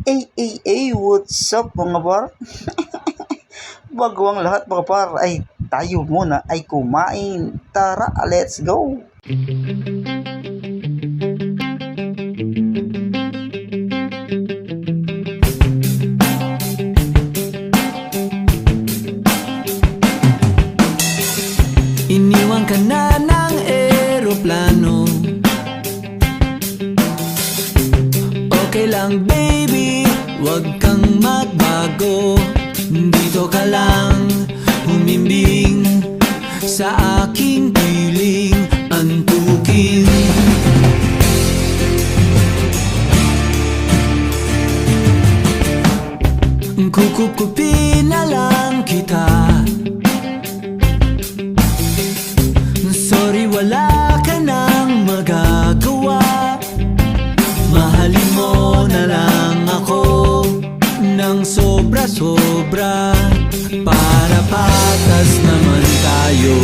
What's up mga par? Bago ang lahat mga par ay tayo muna ay kumain. Tara, let's go! Iniwan ka na ng eroplano. Okay lang baby, wag kang magbago. Dito ka lang humimbing sa aking piling antukin. Kukupin na lang kita. Sorry, wala ka nang magagawa. Mahalin mo na lang ako ng sobra-sobra para patas naman tayo.